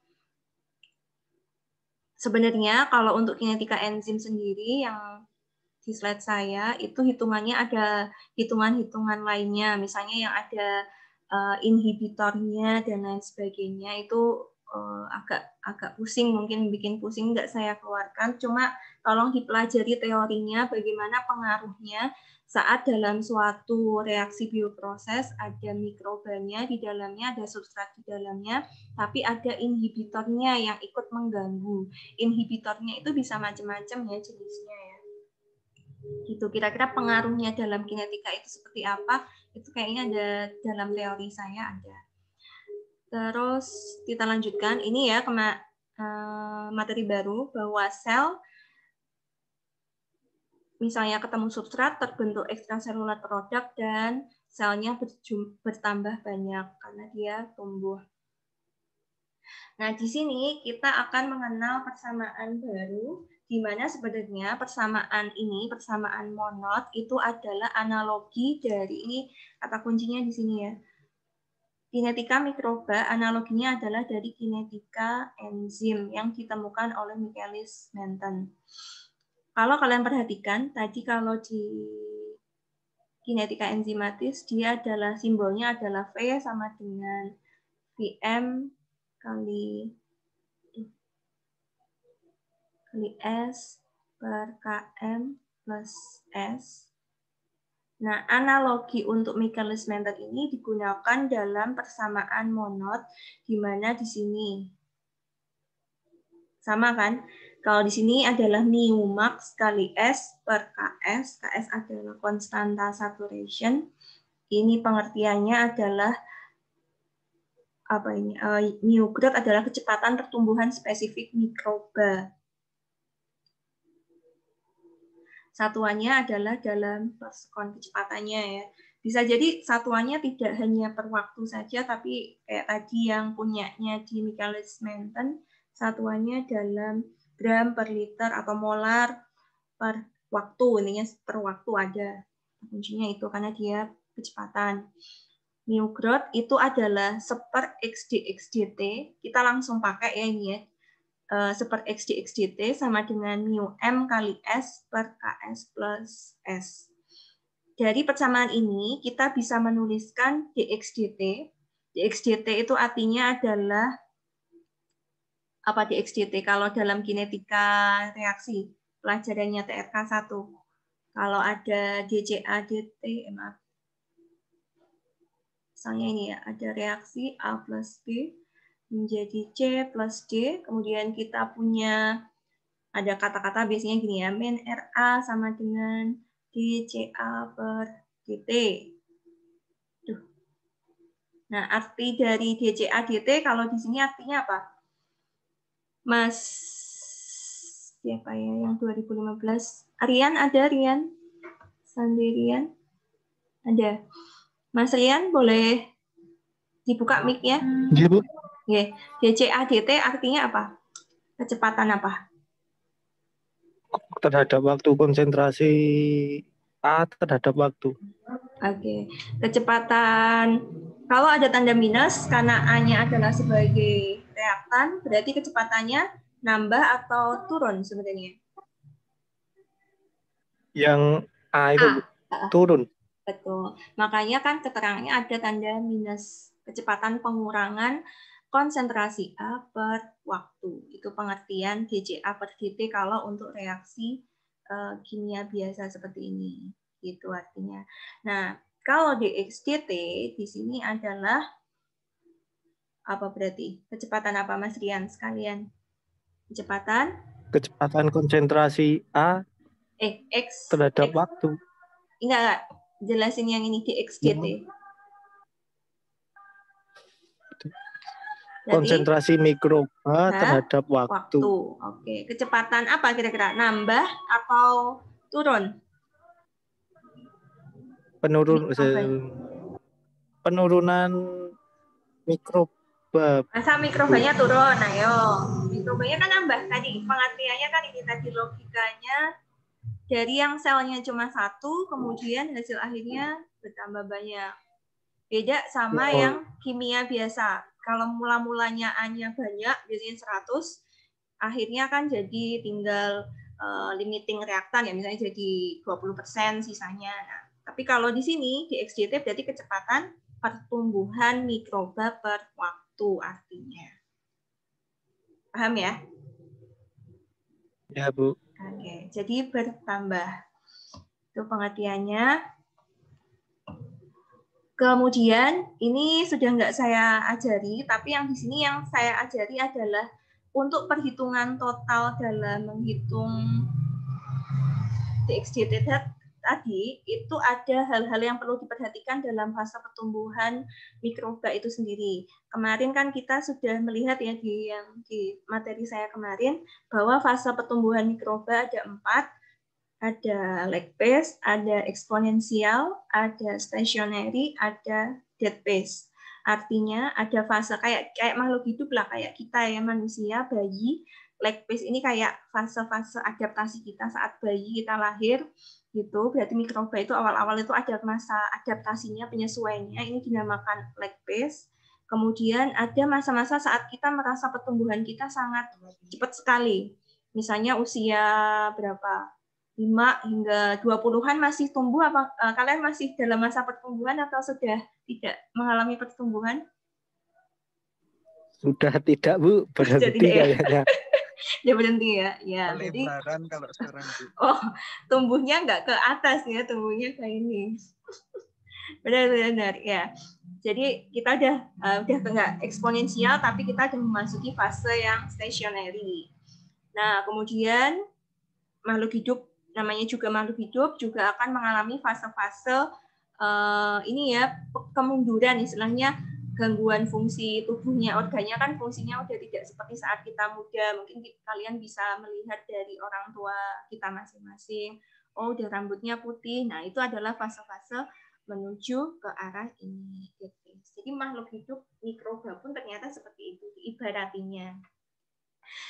Sebenarnya kalau untuk kinetika enzim sendiri yang di slide saya itu hitungannya ada hitungan-hitungan lainnya, misalnya yang ada inhibitornya dan lain sebagainya itu agak pusing, mungkin bikin pusing, nggak saya keluarkan, cuma tolong dipelajari teorinya bagaimana pengaruhnya saat dalam suatu reaksi bioproses ada mikrobanya di dalamnya, ada substrat di dalamnya, tapi ada inhibitornya yang ikut mengganggu. Inhibitornya itu bisa macam-macam ya jenisnya ya. Gitu, kira-kira pengaruhnya dalam kinetika itu seperti apa, itu kayaknya ada dalam teori saya ada. Terus kita lanjutkan, ini ya materi baru bahwa sel misalnya ketemu substrat terbentuk ekstraselular produk dan selnya bertambah banyak karena dia tumbuh. Nah, di sini kita akan mengenal persamaan baru, di mana sebenarnya persamaan ini, persamaan monod, itu adalah analogi dari, ini kata kuncinya di sini ya, kinetika mikroba, analoginya adalah dari kinetika enzim yang ditemukan oleh Michaelis Menten. Kalau kalian perhatikan, tadi kalau di kinetika enzimatis, dia adalah simbolnya adalah V sama dengan Vm kali S per Km plus S. Nah, analogi untuk Michaelis Menten ini digunakan dalam persamaan monod, di mana di sini sama kan? Kalau di sini adalah mu max kali S per Ks. Ks adalah konstanta saturation. Ini pengertiannya adalah apa ini? Mu growth adalah kecepatan pertumbuhan spesifik mikroba. Satuannya adalah dalam per sekon kecepatannya ya. Bisa jadi satuannya tidak hanya per waktu saja, tapi kayak tadi yang punyanya di Michaelis Menten, satuannya dalam gram per liter atau molar per waktu. Intinya per waktu ada. Kuncinya itu karena dia kecepatan. Mu growth itu adalah seper XD/XDT. Kita langsung pakai ya ini ya. Seper XD/XDT sama dengan mu M kali S per Ks plus S. Dari persamaan ini, kita bisa menuliskan dxdt. Dxdt itu artinya adalah, apa dxdt? Kalau dalam kinetika reaksi, pelajarannya TRK 1. Kalau ada dCA, dt, maaf. Misalnya ini ya, ada reaksi A plus B, menjadi C plus D, kemudian kita punya ada kata-kata biasanya gini ya, min RA sama dengan dCA per dt. Duh. Nah, arti dari dCA dt kalau di sini artinya apa? Mas, siapa ya yang 2015? Rian ada, Rian? Sendirian? Ada. Mas Rian, boleh dibuka mic-nya? Iya, Bu. Oke. dCA dt artinya apa? Kecepatan apa? Terhadap waktu konsentrasi A terhadap waktu. Oke. Kecepatan, kalau ada tanda minus, karena A-nya adalah sebagai reaktan, berarti kecepatannya nambah atau turun sebenarnya? Yang A itu Bu, turun. Betul. Makanya kan keterangannya ada tanda minus, kecepatan pengurangan konsentrasi A per waktu. Itu pengertian dCA per dt kalau untuk reaksi kimia biasa seperti ini. Gitu artinya. Nah, kalau dxdt di sini adalah apa berarti? Kecepatan apa Mas Rian sekalian? Kecepatan konsentrasi A X terhadap waktu. Enggak, jelasin yang ini dxdt. Konsentrasi mikroba terhadap waktu. Oke, kecepatan apa kira-kira? Nambah atau turun? Penurunan mikroba. Masa mikrobanya turun? Ayo, mikrobanya kan nambah tadi. Pengertiannya kan ini tadi logikanya dari yang selnya cuma satu, kemudian hasil akhirnya bertambah banyak. Beda sama yang kimia biasa. Kalau mula-mulanya A-nya banyak, biasanya 100, akhirnya kan jadi tinggal limiting reaktan ya, misalnya jadi 20% sisanya. Nah, tapi kalau di sini di XDT berarti kecepatan pertumbuhan mikroba per waktu artinya. Paham ya? Ya, Bu. Oke, jadi bertambah. Itu pengertiannya. Kemudian ini sudah nggak saya ajari, tapi yang di sini yang saya ajari adalah untuk perhitungan total dalam menghitung dxdt tadi, itu ada hal-hal yang perlu diperhatikan dalam fase pertumbuhan mikroba itu sendiri. Kemarin kan kita sudah melihat ya di materi saya kemarin, bahwa fase pertumbuhan mikroba ada 4, Ada lag phase, ada eksponensial, ada stationary, ada dead phase. Artinya ada fase kayak makhluk hidup lah, kayak kita ya, manusia, bayi. Lag phase ini kayak fase-fase adaptasi kita saat bayi kita lahir gitu. Berarti mikroba itu awal-awal itu ada masa adaptasinya, penyesuaiannya, ini dinamakan lag phase. Kemudian ada masa-masa saat kita merasa pertumbuhan kita sangat cepat sekali. Misalnya usia berapa? 5 hingga 20-an masih tumbuh, apa kalian masih dalam masa pertumbuhan atau sudah tidak mengalami pertumbuhan? Sudah tidak, Bu, berhenti kayaknya. Ya berhenti ya. Ya, jadi kalau sekarang, Bu. Oh, tumbuhnya nggak ke atas ya, tumbuhnya kayak ini. Benar-benar ya. Jadi kita udah nggak eksponensial, tapi kita udah memasuki fase yang stationary. Nah, kemudian makhluk hidup, namanya juga makhluk hidup, juga akan mengalami fase-fase ini ya, kemunduran, istilahnya gangguan fungsi tubuhnya, organnya kan fungsinya udah tidak seperti saat kita muda. Mungkin kalian bisa melihat dari orang tua kita masing-masing, oh udah rambutnya putih. Nah, itu adalah fase-fase menuju ke arah ini. Jadi makhluk hidup mikroba pun ternyata seperti itu ibaratinya.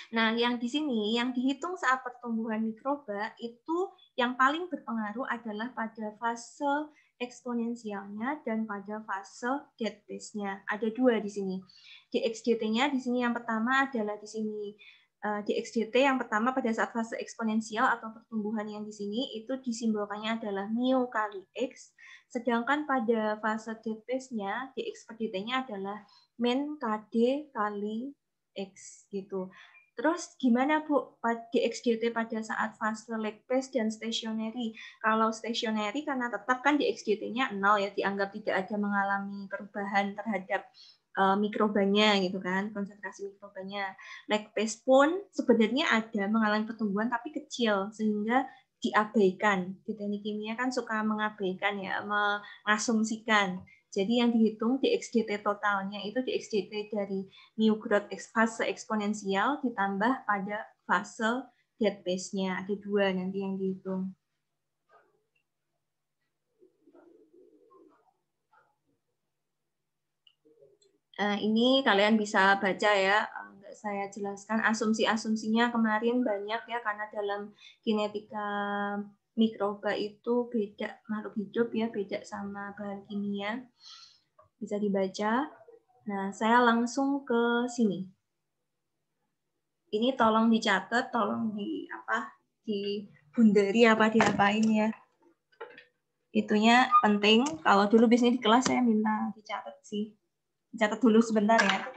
Nah, yang di sini yang dihitung saat pertumbuhan mikroba itu yang paling berpengaruh adalah pada fase eksponensialnya dan pada fase dead phase-nya. Ada dua di sini. DXDT-nya di sini yang pertama adalah di sini DXDT yang pertama pada saat fase eksponensial atau pertumbuhan yang di sini itu disimbolkannya adalah mu kali X, sedangkan pada fase dead phase-nya DX per DT-nya adalah min KD kali X gitu. Terus gimana Bu DXDT pada saat fase lag phase dan stationary? Kalau stationary karena tetap kan DXDT-nya 0 ya, dianggap tidak ada mengalami perubahan terhadap mikrobanya gitu kan, konsentrasi mikrobanya. Lag phase pun sebenarnya ada mengalami pertumbuhan tapi kecil sehingga diabaikan. Di teknik kimia kan suka mengabaikan ya, mengasumsikan. Jadi yang dihitung DXDT totalnya itu DXDT dari new growth fase eksponensial ditambah pada fase dead phase-nya. Ada dua nanti yang dihitung. Ini kalian bisa baca ya, nggak saya jelaskan asumsi-asumsinya kemarin banyak ya, karena dalam kinetika mikroba itu beda makhluk hidup ya, beda sama bahan kimia. Bisa dibaca. Nah, saya langsung ke sini. Ini tolong dicatat, tolong dibunderi apa diapain ya. Itunya penting. Kalau dulu biasanya di kelas saya minta dicatat sih. Catat dulu sebentar ya.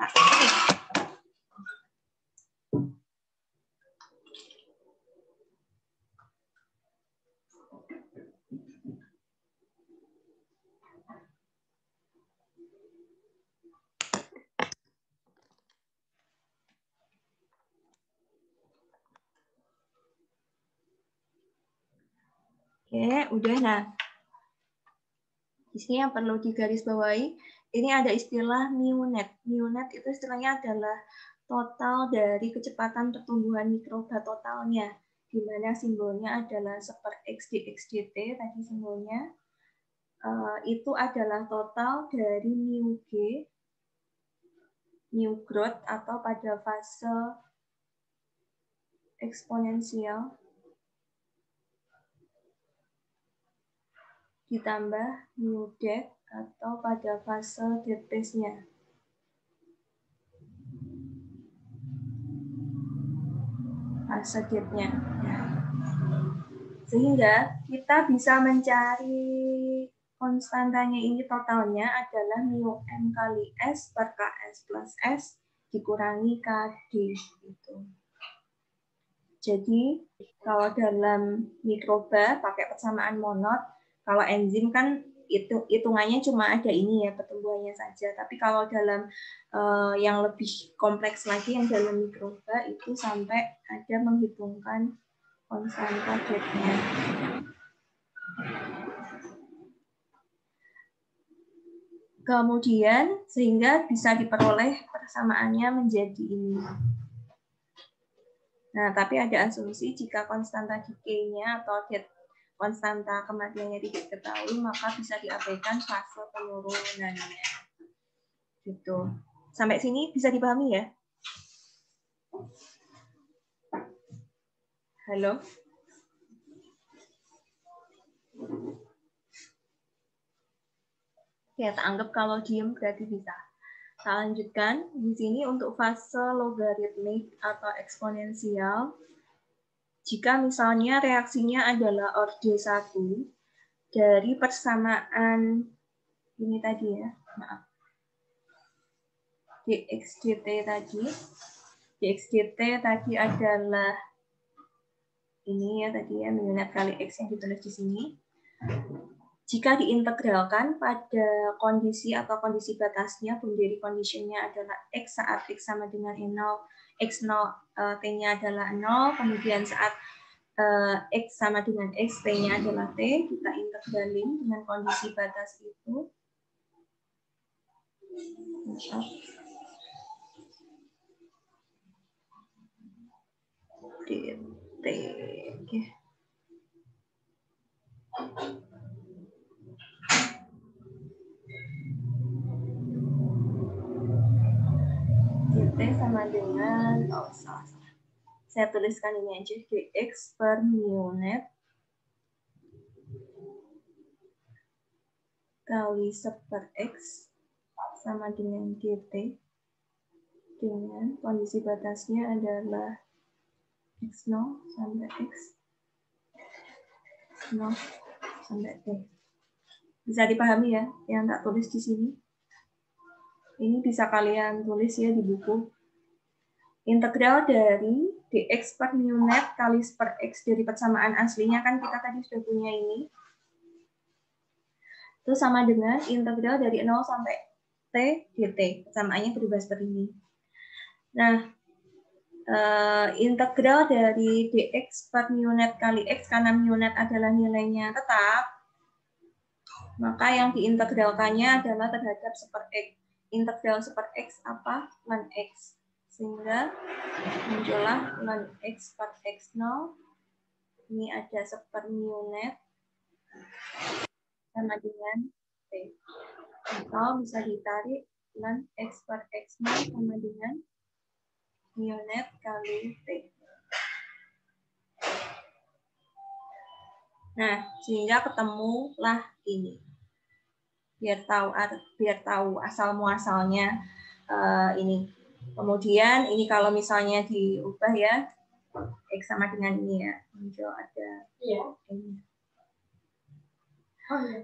Oke, udah. Nah, di sini yang perlu digarisbawahi, ini ada istilah mu-net. Mu-net itu istilahnya adalah total dari kecepatan pertumbuhan mikroba totalnya, di mana simbolnya adalah XD/XDT tadi simbolnya. Itu adalah total dari mu G, new growth atau pada fase eksponensial ditambah mu dead atau pada fase dead phase-nya. Fase dead-nya. Sehingga kita bisa mencari konstantanya ini totalnya adalah mu M kali S per KS plus S dikurangi KD. Gitu. Jadi kalau dalam mikroba pakai persamaan monod, kalau enzim kan hitungannya cuma ada ini ya, pertumbuhannya saja. Tapi kalau dalam yang lebih kompleks lagi yang dalam mikroba itu sampai ada menghitungkan konstanta Z-nya. Kemudian sehingga bisa diperoleh persamaannya menjadi ini. Nah, tapi ada asumsi jika konstanta decay-nya atau konstanta kematiannya tidak diketahui, maka bisa diabaikan fase penurunannya. Gitu. Sampai sini bisa dipahami ya? Halo? Ya, tak anggap kalau diem berarti bisa. Kita lanjutkan. Di sini untuk fase logaritmik atau eksponensial, jika misalnya reaksinya adalah orde 1 dari persamaan ini tadi ya, maaf, dx dt tadi, dx dt tadi adalah ini ya tadi ya, minus kali x yang ditulis di sini. Jika diintegralkan pada kondisi atau kondisi batasnya, boundary condition-nya adalah x saat x sama dengan 0, x0 t-nya adalah 0, kemudian saat x sama dengan x, t-nya adalah t, kita integralin dengan kondisi batas itu. dt, oke. dt sama dengan, salah. Saya tuliskan ini aja, dx per mu net kali seper x sama dengan dt dengan kondisi batasnya adalah x0 sampai x0 sampai t. Bisa dipahami ya yang tak tulis di sini? Ini bisa kalian tulis ya di buku. Integral dari dx per mu net kali per x dari persamaan aslinya kan kita tadi sudah punya ini. Itu sama dengan integral dari 0 sampai t dt. Persamaannya berubah seperti ini. Nah, integral dari dx per mu net kali x, karena mu net adalah nilainya tetap, maka yang diintegralkannya adalah terhadap seper x. Integral seper x apa? Ln x. Sehingga muncullah ln x per x0. Ini ada seper mu net sama dengan t. Atau bisa ditarik ln x per x0 sama dengan mu net kali t. Nah, sehingga ketemulah ini. Biar tahu asal muasalnya ini. Kemudian ini kalau misalnya diubah ya, x sama dengan ini ya, muncul ada ini.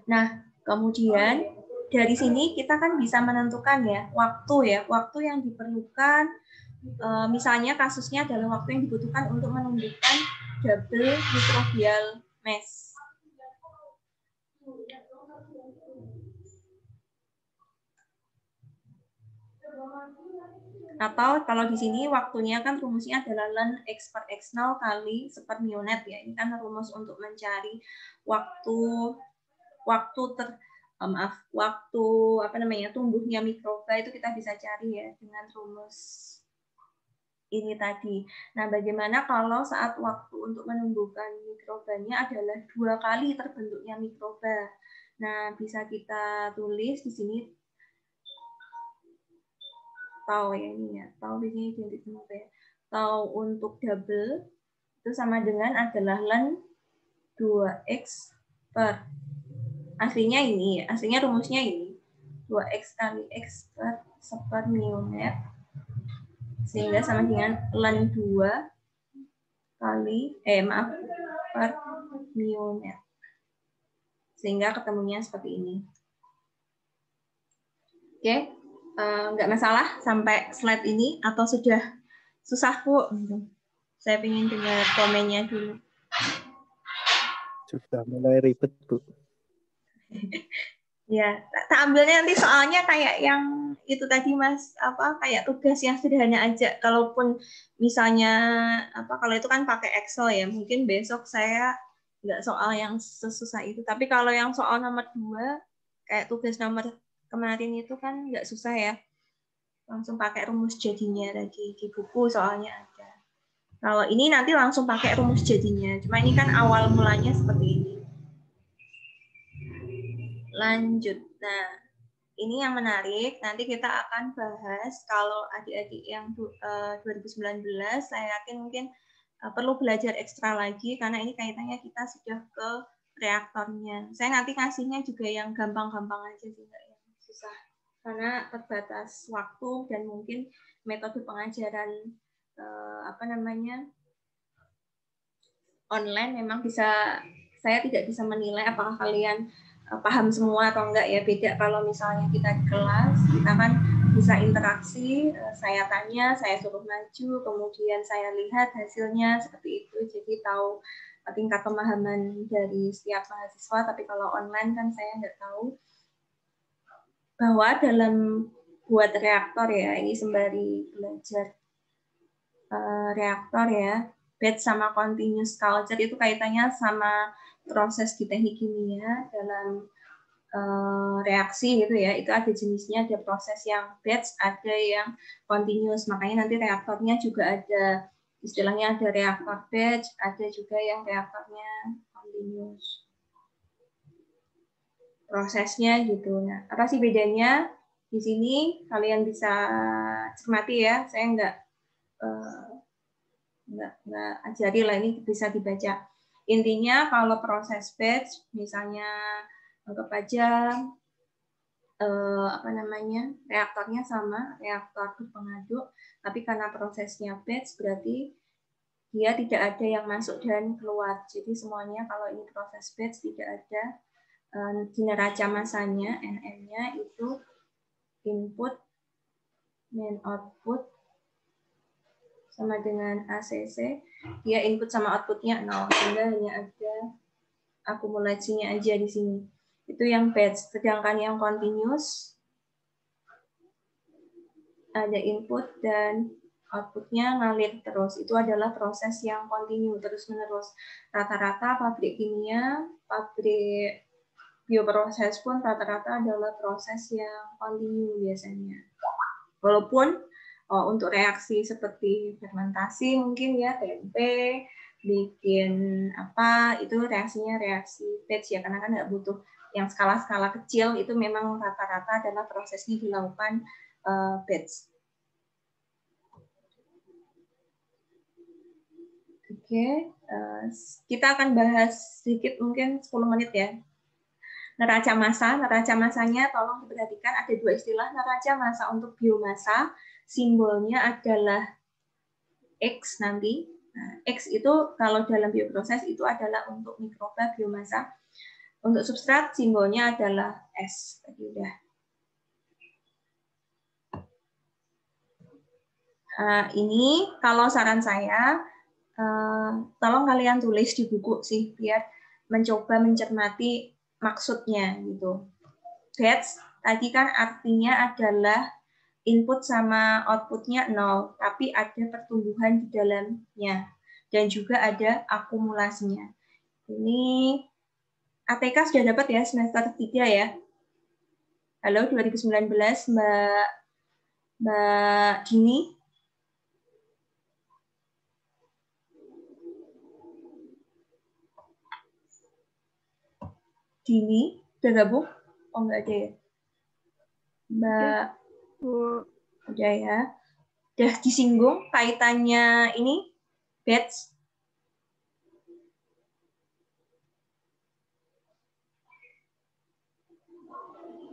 Nah, kemudian dari sini kita kan bisa menentukan ya waktu yang diperlukan. Misalnya kasusnya adalah waktu yang dibutuhkan untuk menumbuhkan double microbial mesh. Atau kalau di sini waktunya kan rumusnya adalah ln x per x0 kali seper mu net ya. Ini kan rumus untuk mencari waktu tumbuhnya mikroba itu kita bisa cari ya dengan rumus ini tadi. Nah, bagaimana kalau saat waktu untuk menumbuhkan mikrobanya adalah 2 kali terbentuknya mikroba? Nah, bisa kita tulis di sini tau ya ini ya, tau di sini identik ya. Tau untuk double itu sama dengan adalah ln 2x per aslinya ini ya, aslinya rumusnya ini 2x kali x per seper mu net sehingga sama dengan ln 2 kali per mu net sehingga ketemunya seperti ini. Oke. Nggak masalah sampai slide ini atau sudah susah Bu? Saya ingin dengar komennya dulu. Sudah mulai ribet Bu. Ya, tak ambilnya nanti soalnya kayak yang itu tadi Mas, kayak tugas yang sederhana aja. Kalaupun misalnya kalau itu kan pakai Excel ya, mungkin besok saya nggak soal yang sesusah itu. Tapi kalau yang soal nomor 2 kayak tugas nomor kemarin itu kan nggak susah ya, langsung pakai rumus jadinya tadi di buku soalnya ada. Kalau ini nanti langsung pakai rumus jadinya. Cuma ini kan awal mulanya seperti ini. Lanjut. Nah, ini yang menarik. Nanti kita akan bahas kalau adik-adik yang 2019, saya yakin mungkin perlu belajar ekstra lagi karena ini kaitannya kita sudah ke reaktornya. Saya nanti kasihnya juga yang gampang-gampang aja sih, nggak yang susah. Karena terbatas waktu dan mungkin metode pengajaran online memang bisa, saya tidak bisa menilai apakah kalian paham semua atau enggak ya. Beda kalau misalnya kita di kelas, kita kan bisa interaksi, saya tanya, saya suruh maju, kemudian saya lihat hasilnya seperti itu, jadi tahu tingkat pemahaman dari setiap mahasiswa. Tapi kalau online kan saya nggak tahu. Bahwa dalam buat reaktor ya, ini sembari belajar reaktor ya, batch sama continuous culture itu kaitannya sama proses di teknik kimia dalam reaksi gitu ya. Itu ada jenisnya, ada proses yang batch, ada yang continuous. Makanya nanti reaktornya juga ada istilahnya, ada reaktor batch, ada juga yang reaktornya continuous. Prosesnya gitu. Nah, apa sih bedanya? Di sini kalian bisa cermati ya. Saya nggak ajari lah, ini bisa dibaca. Intinya kalau proses batch, misalnya anggap aja reaktornya sama, reaktor berpengaduk, tapi karena prosesnya batch berarti dia tidak ada yang masuk dan keluar. Jadi semuanya kalau ini proses batch tidak ada di neraca masanya, NM-nya itu input dan output sama dengan ACC, dia input sama outputnya 0, sehingga hanya ada akumulasinya aja di sini. Itu yang batch. Sedangkan yang continuous ada input dan outputnya ngalir terus. Itu adalah proses yang continue, terus-menerus. Rata-rata pabrik kimia, pabrik bioproses pun rata-rata adalah proses yang continue biasanya. Walaupun untuk reaksi seperti fermentasi mungkin ya, tempe, bikin apa, itu reaksinya reaksi batch ya, karena kan nggak butuh yang skala-skala kecil, itu memang rata-rata adalah prosesnya dilakukan batch. Oke, kita akan bahas sedikit mungkin 10 menit ya. Neraca massa, neraca massanya tolong diperhatikan, ada dua istilah neraca massa untuk biomasa, simbolnya adalah X nanti. Nah, X itu kalau dalam bioproses itu adalah untuk mikroba biomasa. Untuk substrat simbolnya adalah S. Tadi udah. Ini kalau saran saya, tolong kalian tulis di buku sih, biar mencoba mencermati maksudnya gitu. Batch tadi kan artinya adalah input sama outputnya 0, tapi ada pertumbuhan di dalamnya dan juga ada akumulasinya. Ini ATK sudah dapat ya semester 3 ya. Halo 2019 Mbak Dini. Dini, udah gabung? Oh, enggak ada ya? Mbak, udah ya. Udah disinggung kaitannya ini, batch.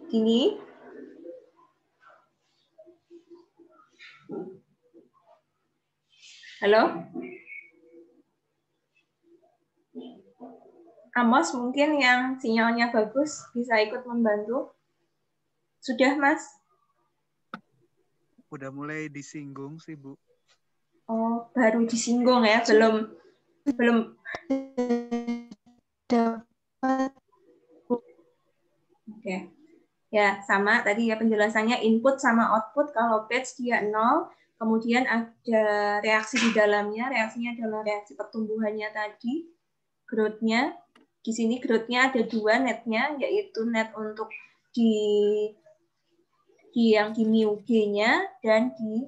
Dini. Halo? Amos mungkin yang sinyalnya bagus bisa ikut membantu. Sudah, Mas? Udah mulai disinggung sih, Bu. Oh, baru disinggung ya, belum. Oke. Ya, sama tadi ya penjelasannya input sama output. Kalau batch dia 0, kemudian ada reaksi di dalamnya. Reaksinya adalah reaksi pertumbuhannya tadi, growth-nya. Di sini growth-nya ada 2 netnya, yaitu net untuk di yang di mu G-nya dan di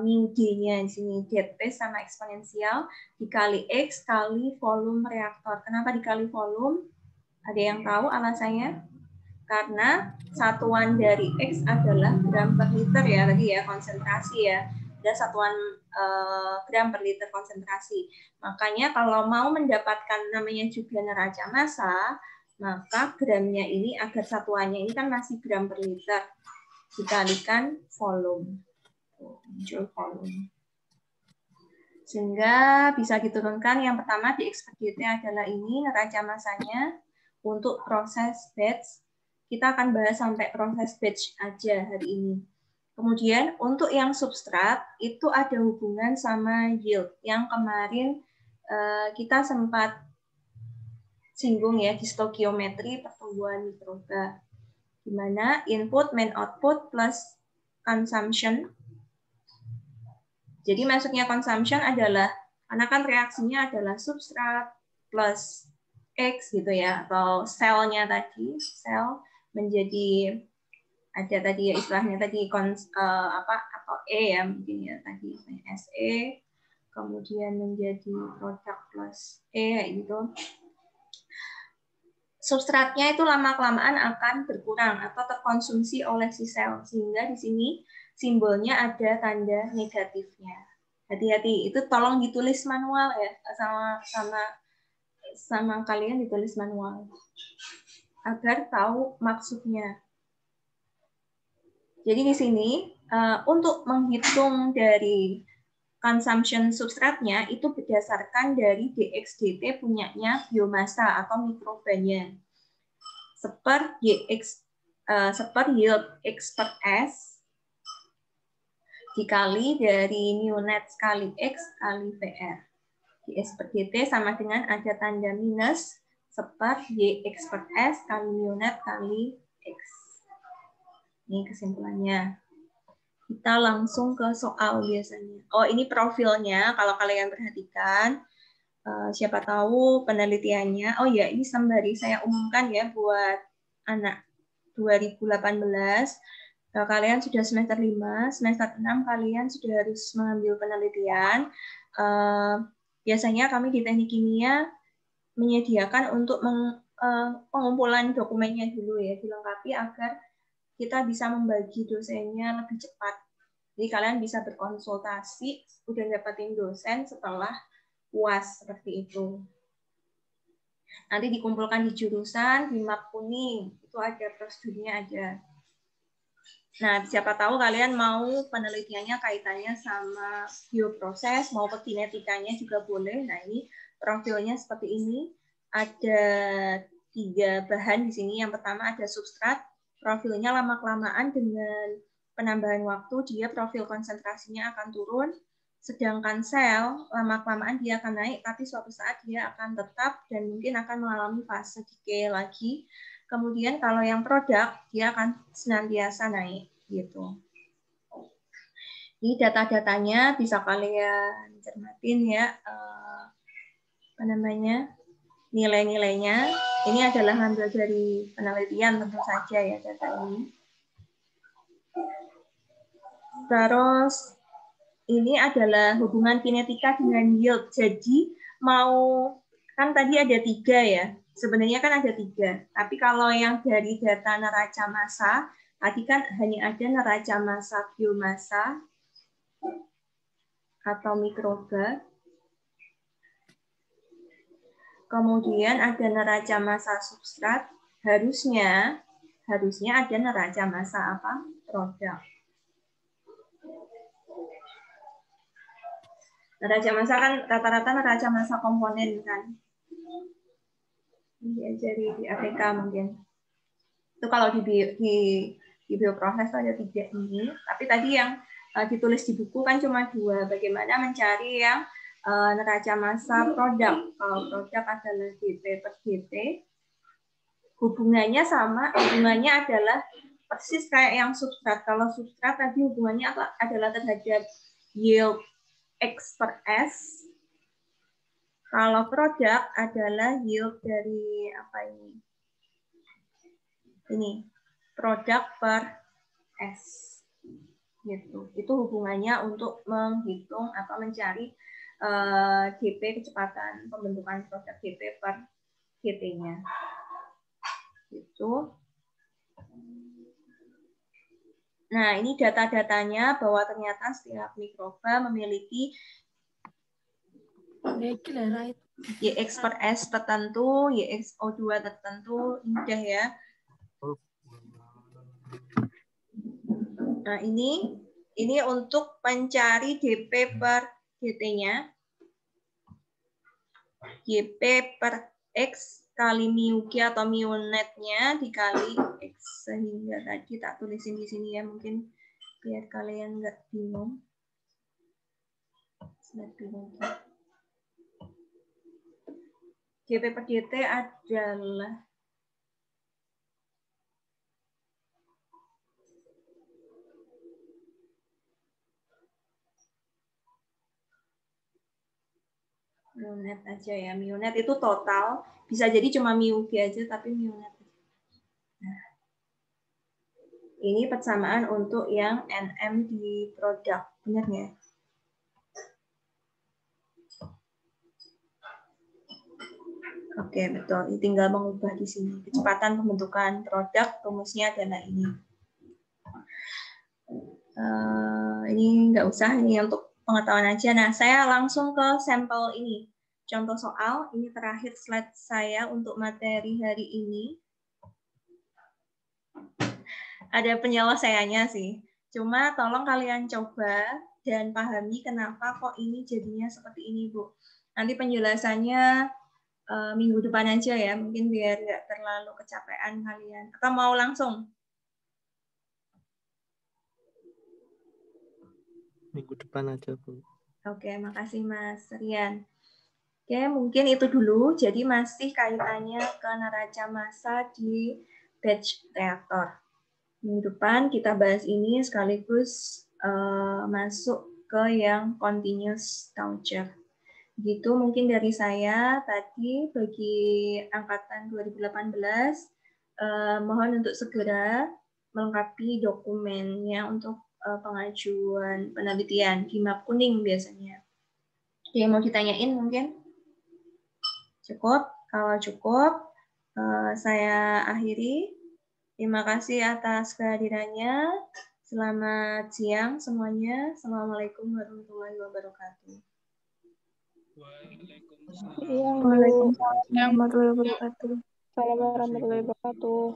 mu D-nya di sini, dead space sama eksponensial dikali X kali volume reaktor. Kenapa dikali volume? Ada yang tahu alasannya? Karena satuan dari X adalah gram per liter ya, tadi ya, konsentrasi ya. Ada satuan gram per liter konsentrasi. Makanya kalau mau mendapatkan namanya juga neraca massa, maka gramnya ini agar satuannya ini kan masih gram per liter dikalikan volume. Muncul volume. Sehingga bisa diturunkan yang pertama di XPGT adalah ini neraca massanya untuk proses batch. Kita akan bahas sampai proses batch aja hari ini. Kemudian untuk yang substrat itu ada hubungan sama yield yang kemarin kita sempat singgung ya di stokiometri pertumbuhan mikroba, di mana input main output plus consumption. Jadi maksudnya consumption adalah karena kan reaksinya adalah substrat plus X gitu ya, atau selnya tadi, sel menjadi ada tadi ya istilahnya tadi atau E ya mungkin ya tadi SE, kemudian menjadi produk plus E kayak gitu. Substratnya itu lama-kelamaan akan berkurang atau terkonsumsi oleh si sel, sehingga di sini simbolnya ada tanda negatifnya. Hati-hati, itu tolong ditulis manual ya, sama kalian ditulis manual agar tahu maksudnya. Jadi di sini untuk menghitung dari consumption substratnya itu berdasarkan dari dxdt punyanya biomasa atau mikrobanya. Seper yield X per S dikali dari mu net kali X kali VR. X per GT sama dengan ada tanda minus seper YX per S kali mu net kali X. Ini kesimpulannya. Kita langsung ke soal biasanya. Oh, ini profilnya kalau kalian perhatikan. Siapa tahu penelitiannya. Oh ya, ini sembari saya umumkan ya buat anak 2018. Kalau kalian sudah semester 5, semester 6 kalian sudah harus mengambil penelitian. Biasanya kami di teknik kimia menyediakan untuk pengumpulan dokumennya dulu ya, dilengkapi agar kita bisa membagi dosennya lebih cepat. Jadi kalian bisa berkonsultasi, udah dapetin dosen setelah UAS seperti itu. Nanti dikumpulkan di jurusan, di map kuning, itu ada prosedurnya aja. Nah, siapa tahu kalian mau penelitiannya kaitannya sama bioproses, mau ke kinetikanya juga boleh. Nah, ini profilnya seperti ini. Ada 3 bahan di sini. Yang pertama ada substrat. Profilnya lama-kelamaan dengan penambahan waktu, dia profil konsentrasinya akan turun. Sedangkan sel, lama-kelamaan dia akan naik, tapi suatu saat dia akan tetap dan mungkin akan mengalami fase decay lagi. Kemudian kalau yang produk, dia akan senantiasa naik. Gitu. Ini data-datanya bisa kalian cermatin ya. Nilai-nilainya. Ini adalah hasil dari penelitian tentu saja ya data ini. Terus ini adalah hubungan kinetika dengan yield. Jadi mau kan tadi ada 3 ya. Sebenarnya kan ada 3. Tapi kalau yang dari data neraca massa, tadi kan hanya ada neraca massa biomasa atau mikroba. Kemudian ada neraca massa substrat, harusnya ada neraca massa apa? Produk. Neraca massa kan rata-rata neraca massa komponen kan. Diajari di APK mungkin. Itu kalau di bioproses ada 3 ini. Tapi tadi yang ditulis di buku kan cuma 2. Bagaimana mencari yang neraca massa produk. Kalau produk adalah GP per GT. Hubungannya adalah persis kayak yang substrat. Kalau substrat tadi hubungannya adalah terhadap yield X per S. Kalau produk adalah yield dari apa ini? Ini produk per S. Gitu. Itu hubungannya untuk menghitung atau mencari GP kecepatan pembentukan produk GP per GT-nya. Gitu. Nah, ini data-datanya bahwa ternyata setiap mikroba memiliki YX per S tertentu, YXO2 tertentu, mudah ya. Nah, ini untuk mencari DP per GT-nya. YP per X kali mu G atau mu net-nya dikali X. Sehingga tadi tak tulisin di sini ya, mungkin biar kalian nggak bingung. GP per GT adalah mu net aja ya. Mu net itu total, bisa jadi cuma mu G aja, tapi mu net. Nah, ini persamaan untuk yang NM di produk, benar nggak? Oke, betul. Ini tinggal mengubah di sini. Kecepatan pembentukan produk, rumusnya adalah ini. Ini nggak usah, ini untuk pengetahuan aja. Nah, saya langsung ke sampel ini. Contoh soal, ini terakhir slide saya untuk materi hari ini. Ada penyelesaiannya sih. Cuma tolong kalian coba dan pahami kenapa kok ini jadinya seperti ini, Bu. Nanti penjelasannya minggu depan aja ya, mungkin biar nggak terlalu kecapean kalian. Atau mau langsung? Minggu depan aja, Bu. Oke, makasih Mas Rian. Oke, mungkin itu dulu. Jadi masih kaitannya ke neraca massa di batch reaktor. Minggu depan kita bahas ini sekaligus masuk ke yang continuous torture. Gitu mungkin dari saya tadi bagi angkatan 2018, mohon untuk segera melengkapi dokumennya untuk pengajuan penelitian di map kuning biasanya. Ada yang mau ditanyain mungkin? Cukup? Kalau cukup, saya akhiri. Terima kasih atas kehadirannya. Selamat siang semuanya. Assalamualaikum warahmatullahi wabarakatuh. Waalaikumsalam. Waalaikumsalam warahmatullahi wabarakatuh. Terima kasih, Bu.